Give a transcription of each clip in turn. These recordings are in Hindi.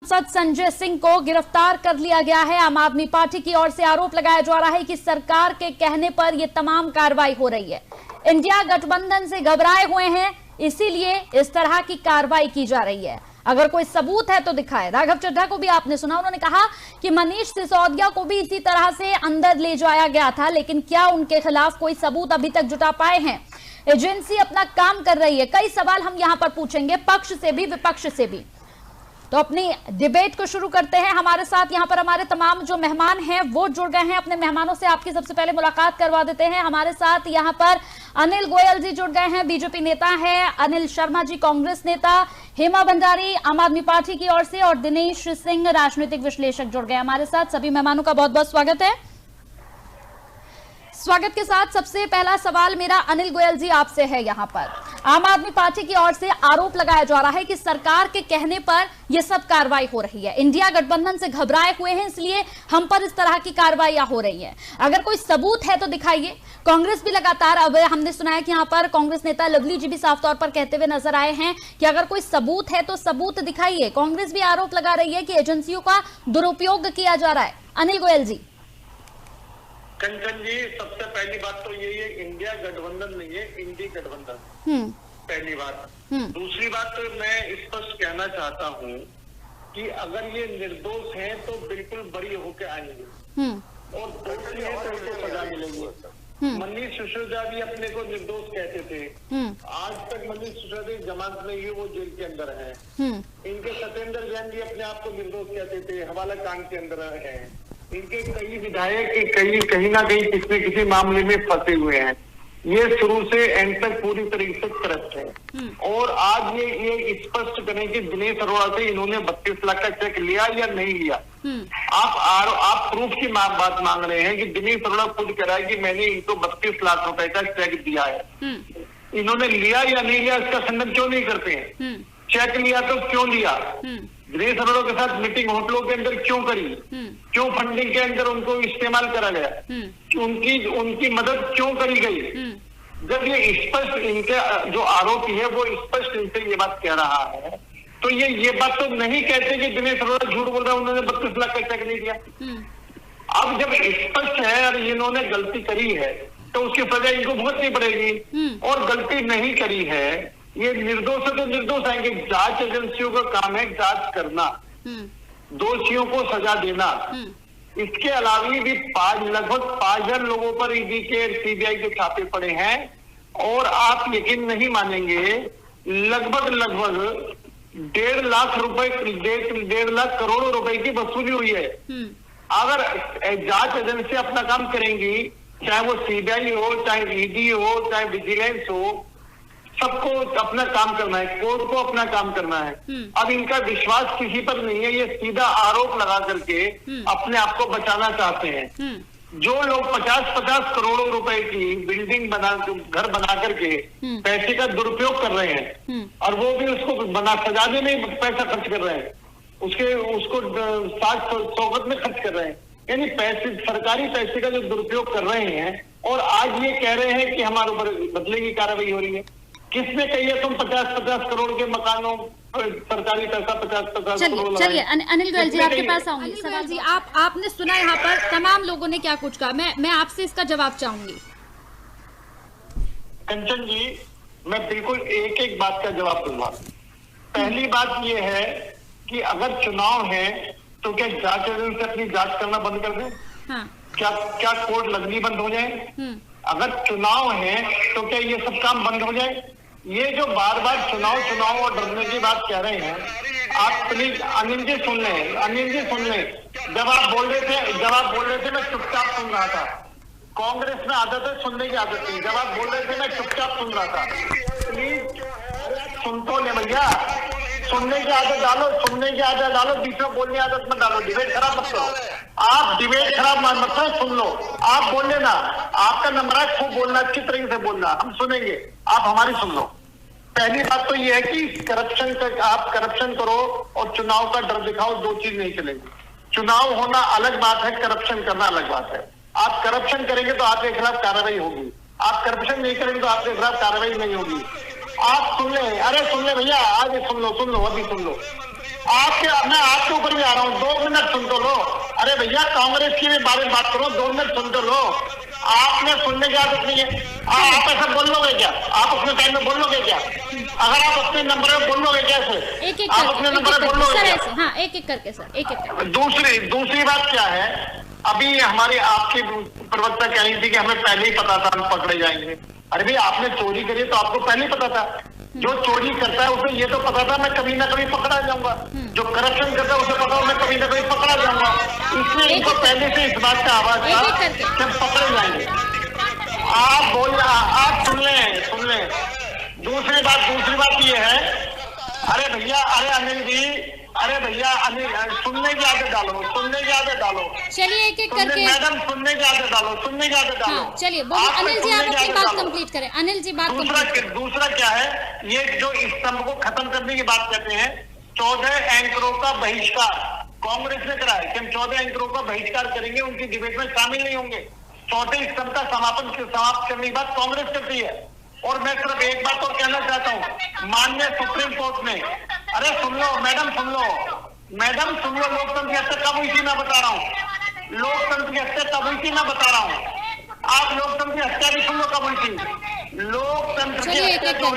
सांसद संजय सिंह को गिरफ्तार कर लिया गया है। आम आदमी पार्टी की ओर से आरोप लगाया जा रहा है कि सरकार के कहने पर यह तमाम कार्रवाई हो रही है। इंडिया गठबंधन से घबराए हुए हैं, इसीलिए इस तरह की कार्रवाई की जा रही है। अगर कोई सबूत है तो दिखाए। राघव चड्ढा को भी आपने सुना, उन्होंने कहा कि मनीष सिसोदिया को भी इसी तरह से अंदर ले जाया गया था, लेकिन क्या उनके खिलाफ कोई सबूत अभी तक जुटा पाए हैं? एजेंसी अपना काम कर रही है। कई सवाल हम यहां पर पूछेंगे, पक्ष से भी विपक्ष से भी। तो अपनी डिबेट को शुरू करते हैं। हमारे साथ यहां पर हमारे तमाम जो मेहमान हैं वो जुड़ गए हैं। अपने मेहमानों से आपकी सबसे पहले मुलाकात करवा देते हैं। हमारे साथ यहां पर अनिल गोयल जी जुड़ गए हैं, बीजेपी नेता हैं। अनिल शर्मा जी कांग्रेस नेता, हेमा भंडारी आम आदमी पार्टी की ओर से और दिनेश सिंह राजनीतिक विश्लेषक जुड़ गए हमारे साथ। सभी मेहमानों का बहुत बहुत स्वागत है। स्वागत के साथ सबसे पहला सवाल मेरा अनिल गोयल जी आपसे है। यहां पर आम आदमी पार्टी की ओर से आरोप लगाया जा रहा है कि सरकार के कहने पर यह सब कार्रवाई हो रही है। इंडिया गठबंधन से घबराए हुए हैं, इसलिए हम पर इस तरह की कार्रवाइयां हो रही हैं। अगर कोई सबूत है तो दिखाइए। कांग्रेस भी लगातार, अब हमने सुना है कि यहां पर कांग्रेस नेता लवली जी भी साफ तौर पर कहते हुए नजर आए हैं कि अगर कोई सबूत है तो सबूत दिखाइए। कांग्रेस भी आरोप लगा रही है कि एजेंसियों का दुरुपयोग किया जा रहा है। अनिल गोयल जी। कंचन जी, सबसे पहली बात तो यही है, इंडिया गठबंधन नहीं है, इंडी गठबंधन। पहली बात। दूसरी बात तो मैं स्पष्ट कहना चाहता हूँ कि अगर ये निर्दोष हैं तो बिल्कुल बरी होकर आएंगे और दोषी हैं तो उनको सजा मिलेगी। मनीष सिसोदिया भी अपने को निर्दोष कहते थे, आज तक मनीष सिसोदिया जमानत नहीं हुई, वो जेल के अंदर है। इनके सत्येंद्र जैन भी अपने आप को निर्दोष कहते थे, हवाला कांड के अंदर है। इनके कई विधायक कहीं ना कहीं किसी न किसी मामले में फंसे हुए हैं। ये शुरू से एंड तक पूरी तरीके से करप्ट है। और आज ये स्पष्ट करें कि दिनेश अरोड़ा से इन्होंने 32 लाख का चेक लिया या नहीं लिया। आप प्रूफ की बात मांग रहे हैं कि दिनेश अरोड़ा खुद कह रहा है कि मैंने इनको 32 लाख रुपए का चेक दिया है। इन्होंने लिया या नहीं लिया इसका खंडन क्यों नहीं करते हैं? चेक लिया तो क्यों लिया? दिनेश अरोड़ा के साथ मीटिंग होटलों के अंदर क्यों करी? क्यों फंडिंग के अंदर उनको इस्तेमाल करा गया? उनकी मदद क्यों करी गई? जब ये स्पष्ट इनके जो आरोपी है वो स्पष्ट इनसे ये बात कह रहा है, तो ये बात तो नहीं कहते कि दिनेश अरोड़ा झूठ बोल रहा है, उन्होंने 32 लाख का चेक नहीं दिया। अब जब स्पष्ट है और इन्होंने गलती करी है तो उसकी सजा इनको भुगतनी पड़ेगी। और गलती नहीं करी है, ये निर्दोष है तो निर्दोष आएंगे। जांच एजेंसियों का काम है जांच करना, दोषियों को सजा देना। इसके अलावा भी लगभग 5,000 लोगों पर ईडी के सीबीआई के छापे पड़े हैं। और आप यकीन नहीं मानेंगे, लगभग 1.5 लाख रुपए, 1.5 लाख करोड़ रुपए की वसूली हुई है। अगर जांच एजेंसी अपना काम करेंगी, चाहे वो सीबीआई हो, चाहे ईडी हो, चाहे विजिलेंस हो, सबको अपना काम करना है, कोर्ट को अपना काम करना है। अब इनका विश्वास किसी पर नहीं है, ये सीधा आरोप लगा करके अपने आप को बचाना चाहते हैं। जो लोग 50-50 करोड़ों रुपए की बिल्डिंग घर बना करके पैसे का दुरुपयोग कर रहे हैं और वो भी उसको सजाने में पैसा खर्च कर रहे हैं, उसको 60-100 में खर्च कर रहे हैं, यानी पैसे, सरकारी पैसे का जो दुरुपयोग कर रहे हैं। और आज ये कह रहे हैं कि हमारे ऊपर बदले की कार्रवाई हो रही है। किसने कही है तुम 50-50 करोड़ के मकानों सरकारी पैसा 50-50 करोड़? चलिए अनिल गोयल जी आपके पास आऊंगी। सवाल जी आपने सुना यहाँ पर तमाम लोगों ने क्या कुछ कहा, मैं आपसे इसका जवाब चाहूंगी। कंचन जी, मैं बिल्कुल एक बात का जवाब दूंगा। पहली बात यह है कि अगर चुनाव है तो क्या जांच एजेंसी अपनी जांच करना बंद कर दे? क्या कोर्ट लगनी बंद हो जाए? अगर चुनाव है तो क्या ये सब काम बंद हो जाए? ये जो बार बार चुनाव और डरने की बात कह रहे हैं, आप प्लीज अनिल जी सुन लें। जब आप बोल रहे थे मैं चुपचाप सुन रहा था। कांग्रेस में आदत है सुनने की आदत नहीं। जब आप बोल रहे थे मैं चुपचाप सुन रहा था। प्लीज सुन तो ले भैया, सुनने की आदत डालो, बीच में बोलने की आदत मत डालो। डिबेट खराब मत करो, आप डिबेट खराब मत करो, सुन लो। आप बोल लेना, आपका नंबर है, खूब बोलना, अच्छी तरीके से बोलना, हम सुनेंगे, आप हमारी सुन लो। पहली बात तो ये है कि आप करप्शन करो और चुनाव का डर दिखाओ, दो चीज नहीं चलेगी। चुनाव होना अलग बात है, करप्शन करना अलग बात है। आप करप्शन करेंगे तो आपके खिलाफ कार्रवाई होगी, आप करप्शन नहीं करेंगे तो आपके खिलाफ कार्रवाई नहीं होगी। आप सुन ले, अरे सुन ले भैया, आगे सुन लो, अभी सुन लो। मैं आपके ऊपर भी आ रहा हूँ, 2 मिनट सुन तो लो। अरे भैया कांग्रेस के बारे में बात करो, 2 मिनट सुन तो लो। आपने सुनने की आदत नहीं है। आप ऐसा बोल लोगे क्या? आप अपने टाइम में बोल लोगे क्या? अगर आप अपने नंबर में बोल लोगे कैसे? एक आप अपने नंबर में बोल लोगे? हाँ, एक करके सर, एक। दूसरी बात क्या है, अभी हमारी आपकी प्रवक्ता कह रही थी कि हमें पहले ही पता था हम पकड़े जाएंगे। अरे भाई आपने चोरी करी तो आपको पहले ही पता था। जो चोरी करता है उसे ये तो पता था मैं कभी ना कभी पकड़ा जाऊंगा। जो करप्शन करता है उसे पता है मैं कभी ना कभी पकड़ा जाऊंगा। इसलिए इनको पहले से इस बात का आवाज था कि हम पकड़े जाएंगे। आप सुन ले। दूसरी बात ये है, अरे भैया अनिल सुनने की आदत डालो। चलिए एक करके मैडम सुनने की आदत डालो। चलिए बोलिए अनिल जी, आप अपनी बात कंप्लीट करें। अनिल जी बात दूसरा क्या है, ये जो स्तंभ को खत्म करने की बात करते हैं, 14 एंकरों का बहिष्कार कांग्रेस ने करा है कि हम 14 एंकरों का बहिष्कार करेंगे, उनकी डिबेट में शामिल नहीं होंगे। चौथे स्तंभ का समाप्त करने की बात कांग्रेस करती है। और मैं सिर्फ एक बात और कहना चाहता हूँ, माननीय सुप्रीम कोर्ट ने, अरे सुन लो मैडम सुन लो, लोकतंत्र की हत्या कब हुई थी मैं बता रहा हूँ। लोकतंत्र की हत्या कब हुई थी मैं बता रहा हूँ। आप लोकतंत्र की हत्या भी सुन लो कब हुई थी। लोकतंत्र की हत्या कब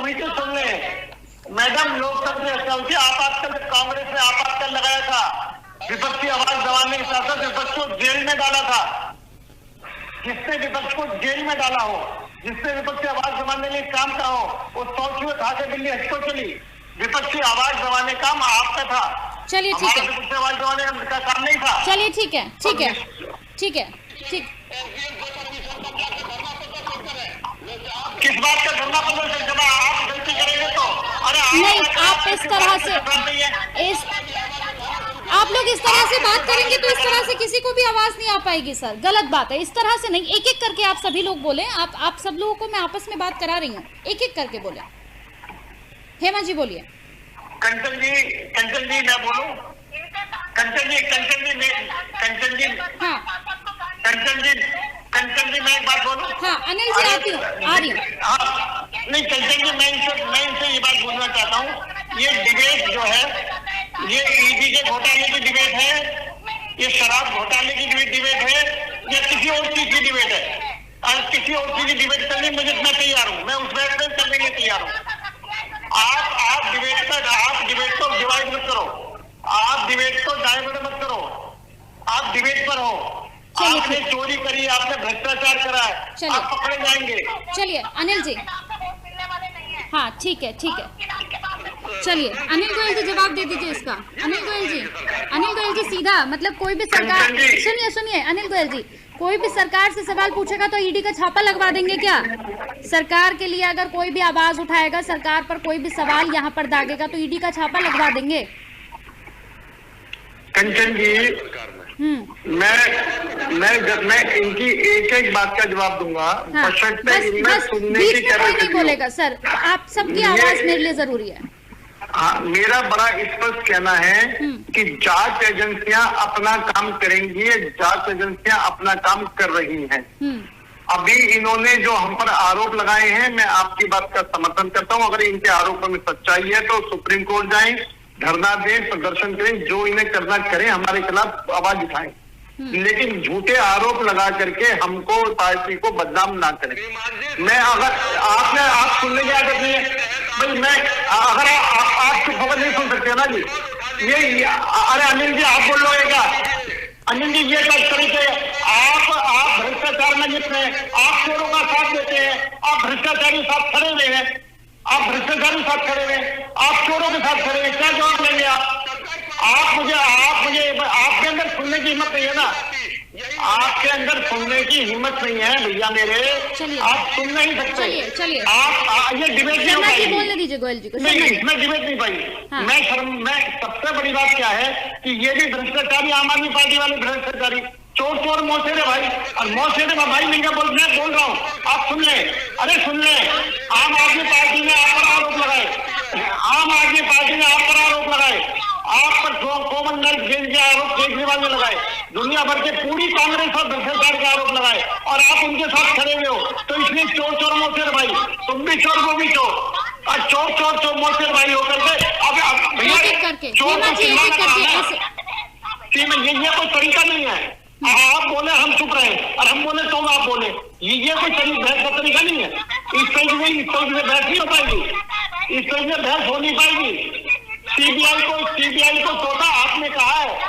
हुई थी, सुन ले मैडम, लोकतंत्र की हत्या हुई थी। आपातकाल कांग्रेस ने आपातकाल लगाया था, विपक्षी आवाज दबाने के साथ साथ विपक्ष को जेल में डाला था। जिसने विपक्ष को जेल में डाला हो, जिसने विपक्षी आवाज दबाने के लिए काम करा हो, वो 100 चूहे खा के दिल्ली हज को चली। विपक्षी आवाज दबाने का काम आपका था। चलिए ठीक है, विपक्षी आवाज दबाने का काम नहीं था। चलिए ठीक है। किस बात का धरना प्रदर्शन करना? आप गलती करेंगे तो नहीं, आप इस तरह से आप लोग इस तरह से बात करेंगे तो इस तरह से किसी को भी आवाज नहीं आ पाएगी सर, गलत बात है। इस तरह से नहीं, एक करके आप सभी लोग बोले। आप सब लोगों को मैं आपस में बात करा रही हूँ, एक करके बोले। हेमा जी बोलिए। कंचन जी मैं बोलूं? कंचन जी मैं एक बात बोलूं? हाँ अनिल जी आ रही हूँ। नहीं कंचन जी, मैं इनसे ये बात बोलना चाहता हूँ, ये डिबेट जो है, ये ईडी के घोटाले की डिबेट है, ये शराब घोटाले की डिबेट है, या किसी और चीज की डिबेट है। और किसी और चीज की डिबेट करने मैं तैयार हूँ, मैं उस बैठ में करने के लिए तैयार हूँ। आप डिबेट को डिवाइड मत करो, आप डिबेट को डाइवर्ट मत करो, आप डिबेट पर हो। आपने चोरी करी, आपने भ्रष्टाचार करा है, आप पकड़े जाएंगे। चलिए अनिल जी, हाँ ठीक है। चलिए अनिल गोयल जी जवाब दे दीजिए इसका। अनिल गोयल जी सीधा, मतलब कोई भी सरकार, सुनिए अनिल गोयल जी, कोई भी सरकार से सवाल पूछेगा तो ईडी का छापा लगवा देंगे क्या? सरकार के लिए अगर कोई भी आवाज उठाएगा, सरकार पर कोई भी सवाल यहाँ पर दागेगा तो ईडी का छापा लगवा देंगे। कंचन जी मैं इनकी एक बात का जवाब दूंगा। हाँ, बस बीच में कोई नहीं बोलेगा सर, आप सबकी आवाज मेरे लिए जरूरी है। हाँ, मेरा बड़ा स्पष्ट कहना है कि जांच एजेंसियां अपना काम करेंगी, जांच एजेंसियां अपना काम कर रही हैं। अभी इन्होंने जो हम पर आरोप लगाए हैं, मैं आपकी बात का समर्थन करता हूं। अगर इनके आरोपों में सच्चाई है तो सुप्रीम कोर्ट जाएं, धरना दें, प्रदर्शन करें, जो इन्हें करना करें, हमारे खिलाफ आवाज उठाएं, लेकिन झूठे आरोप लगा करके हमको, पार्टी को बदनाम ना करें। मैं अगर आप सुनने की आदत नहीं है भाई, मैं अगर आप खबर नहीं सुन सकते ना जी, ये अरे अनिल जी आप बोल लोगे क्या? अनिल जी ये बात तरीके, आप भ्रष्टाचार में लिप्त हैं, आप चोरों का साथ देते हैं, आप भ्रष्टाचारी साथ खड़े हुए हैं, आप चोरों के साथ खड़े हैं, क्या जवाब लेंगे आप मुझे आपके अंदर सुनने की हिम्मत नहीं है ना, आपके अंदर सुनने की हिम्मत नहीं है भैया मेरे, आप सुन नहीं सकते। चलिए आप ये डिबेट नहीं हो पाएगी। बोलने दीजिए गोयल जी को। नहीं, मैं डिबेट नहीं पाई। हाँ। मैं सबसे बड़ी बात क्या है कि ये भी भ्रष्टाचारी, आम आदमी पार्टी वाले भ्रष्टाचारी, चोर मौसेरे भाई, और मौसेरे भाई मैं बोल रहा हूँ, आप सुन ले। अरे सुन ले, आम आदमी पार्टी ने आप पर आरोप लगाए, आप पर कॉमनवेल्थ गेम्स के आरोप केजरीवाल ने लगाए, दुनिया भर के पूरी कांग्रेस और भ्रष्टाचार के आरोप लगाए, और आप उनके साथ खड़े हुए हो, तो इसलिए चोर मौसेरे भाई, तुम भी चोर वो भी चोर। और चोर मोर्चे भाई होकर के अब भैया ये कोई तरीका नहीं है। आप बोले हम चुप रहे और हम बोले तो आप बोले, ये कोई बहस का तरीका नहीं है। इस तरीके में बहस नहीं हो पाएगी, इस तरीके में बहस हो नहीं पाएगी। सीबीआई को तोता आपने कहा है,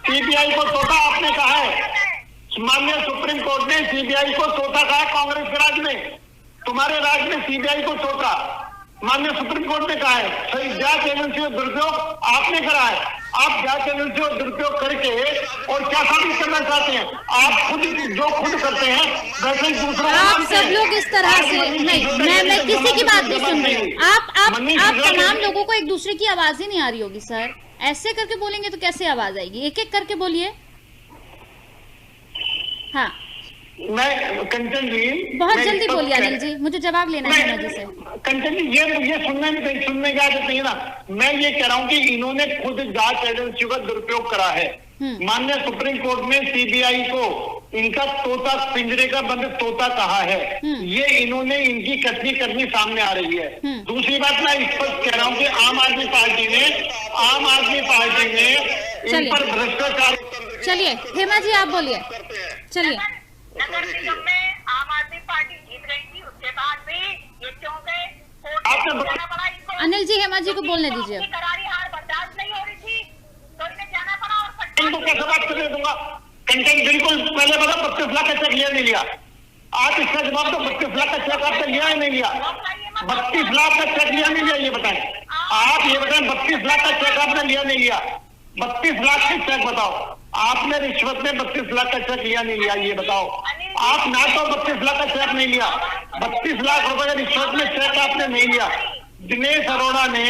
सीबीआई को तोता आपने कहा है। माननीय सुप्रीम कोर्ट ने सीबीआई को तोता कहा कांग्रेस के राज में, तुम्हारे राज में सीबीआई को तोता माननीय सुप्रीम कोर्ट ने कहा है। सही जांच एजेंसी का दुरुपयोग आपने करा है। आप जांच एजेंसी का दुरुपयोग करके और क्या साबित करना चाहते हैं? आप खुद जो खुद करते हैं वैसे ही दूसरों आप सब लोग इस तरह से नहीं, मैं किसी की बात नहीं सुन रही हूँ। आप तमाम लोगों को एक दूसरे की आवाज ही नहीं आ रही होगी सर। ऐसे करके बोलेंगे तो कैसे आवाज आएगी? एक एक करके बोलिए। हाँ मैं कंचन जी बहुत जल्दी बोलिए अनिल जी, मुझे जवाब लेना है हिमा जी से। कंचन जी ये सुनने की आदत नहीं है ना। मैं ये कह रहा हूँ कि इन्होंने खुद जांच एजेंसियों का दुरुपयोग करा है। माननीय सुप्रीम कोर्ट में सीबीआई को इनका तोता, पिंजरे का बंद तोता कहा है। ये इन्होंने इनकी कथनी करनी सामने आ रही है। दूसरी बात मैं स्पष्ट कह रहा हूँ कि आम आदमी पार्टी ने इन पर भ्रष्टाचार। चलिए हेमा जी आप बोलिए। चलिए नगर निगम में आम आदमी पार्टी जीत रही थी, उसके बाद भी ये क्यों गए? अनिल जी हेमा जी को बोलने दीजिए। करारी हार बर्दाश्त नहीं हो रही थी तो इन्हें जाना पड़ा और इनको कैसे बात करने दूंगा? कंटेंट बिल्कुल पहले बता 32 लाख का चेक लिया नहीं लिया? आप इसका जवाब दो। 32 लाख का चेक आपने लिया है नहीं लिया? 32 लाख का चेक लिया नहीं लिया ये बताएं। आप ये बताएं 32 लाख का चेक आपने लिया नहीं लिया? 32 लाख के चेक बताओ। आपने रिश्वत में 32 लाख का चेक लिया नहीं लिया ये बताओ? आप ना तो 32 लाख का चेक नहीं लिया, 32 लाख रुपए रिश्वत में चेक आपने नहीं लिया। दिनेश अरोड़ा ने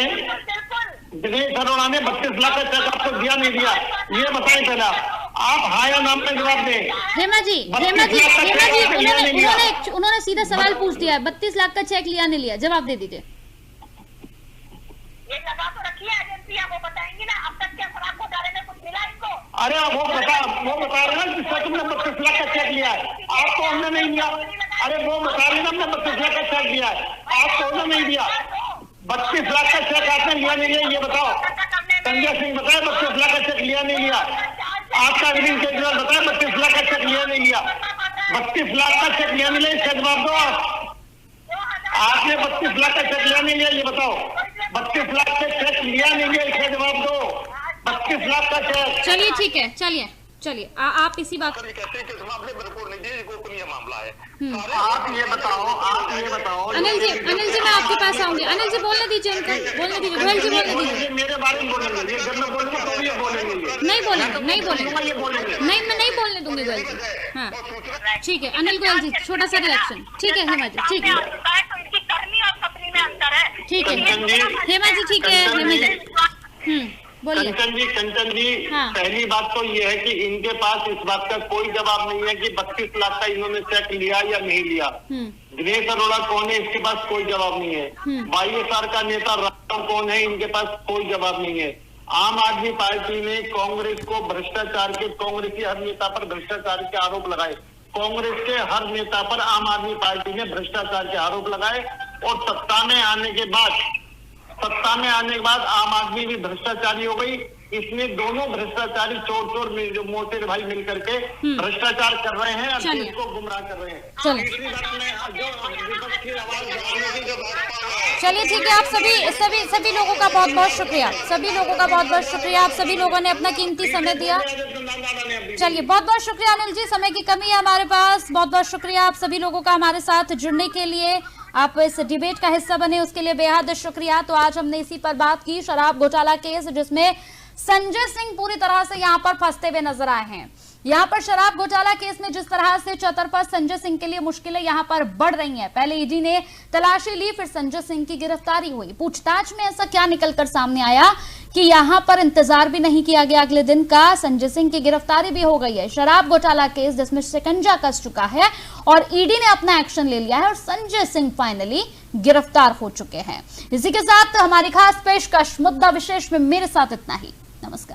32 लाख का चेक आपको दिया नहीं दिया ये बताएं पहले। आप हाँ या नाम में जवाब दें। हेमा जी उन्होंने सीधा सवाल पूछ दिया है। 32 लाख का चेक लिया नहीं लिया, जवाब दे दीजिए। ये लगा तो रखी है एजेंसियां, वो बताएंगी ना अब तक क्या शराब घोटाले में कुछ मिला इनको? अरे वो बता रहे हैं कि सच में 32 लाख का चेक लिया है, आपको हमने नहीं दिया। अरे वो बता रहे हैं हमने 32 लाख का चेक दिया है, आपको हमने नहीं दिया। 32 लाख का चेक आपने लिया नहीं लिया ये बताओ? संजय सिंह बताए 32 लाख का चेक लिया नहीं लिया? आपका अरविंद केजरीवाल बताए 32 लाख का चेक लिया नहीं लिया? 32 लाख का चेक लिया नहीं लिया इसका जवाब दो आप। आपने 32 लाख का चेक लिया नहीं लिया ये बताओ? 32 लाख का चेक लिया नहीं लिया इसका जवाब दो। 32 लाख का चेक। चलिए ठीक है, चलिए आप इसी बात मामला है। आप ये बताओ अनिल जी मैं आपके पास आऊंगी। अनिल जी बोलने दीजिए उनको, बोलने दीजिए। गोयल जी बोलने दीजिए। मेरे बारे में बोलेंगे, जब मैं बोलूंगा तो ये बोलेंगे। नहीं बोलेंगे नहीं, मैं नहीं बोलने दूंगी गोयल जी। हाँ ठीक है अनिल गोयल जी, छोटा सा रिएक्शन। ठीक है हेमा जी, ठीक है ठीक है हेमा जी, ठीक है हेमा जी बोलिए। कंचन जी हाँ। पहली बात तो ये है कि इनके पास इस बात का कोई जवाब नहीं है कि 32 लाख का इन्होंने चेक लिया या नहीं लिया। दिनेश अरोड़ा कौन है इसके पास कोई जवाब नहीं है। वाईएसआर का नेता राम कौन है इनके पास कोई जवाब नहीं है। आम आदमी पार्टी ने कांग्रेस को भ्रष्टाचार के, कांग्रेस के हर नेता पर भ्रष्टाचार के आरोप लगाए। कांग्रेस के हर नेता पर आम आदमी पार्टी ने भ्रष्टाचार के आरोप लगाए और सत्ता में आने के बाद आम आदमी भी भ्रष्टाचारी हो गई। इसमें दोनों भ्रष्टाचारी चोर मोटे भाई मिलकर के भ्रष्टाचार कर रहे हैं और देश को गुमराह कर रहे हैं। चलिए ठीक है, आप सभी लोगों का बहुत बहुत शुक्रिया। आप सभी लोगों ने अपना कीमती समय दिया। चलिए बहुत बहुत शुक्रिया अनिल जी, समय की कमी है हमारे पास। बहुत बहुत शुक्रिया आप सभी लोगों का हमारे साथ जुड़ने के लिए, आप इस डिबेट का हिस्सा बने उसके लिए बेहद शुक्रिया। तो आज हमने इसी पर बात की, शराब घोटाला केस जिसमें संजय सिंह पूरी तरह से यहां पर फंसते हुए नजर आए हैं। यहां पर शराब घोटाला केस में जिस तरह से चतुर संजय सिंह के लिए मुश्किलें यहां पर बढ़ रही हैं। पहले ईडी ने तलाशी ली, फिर संजय सिंह की गिरफ्तारी हुई। पूछताछ में ऐसा क्या निकलकर सामने आया कि यहां पर इंतजार भी नहीं किया गया, अगले दिन का संजय सिंह की गिरफ्तारी भी हो गई है। शराब घोटाला केस जिसमें शिकंजा कस चुका है और ईडी ने अपना एक्शन ले लिया है और संजय सिंह फाइनली गिरफ्तार हो चुके हैं। इसी के साथ हमारी खास पेशकश मुद्दा विशेष में मेरे साथ इतना ही। नमस्कार।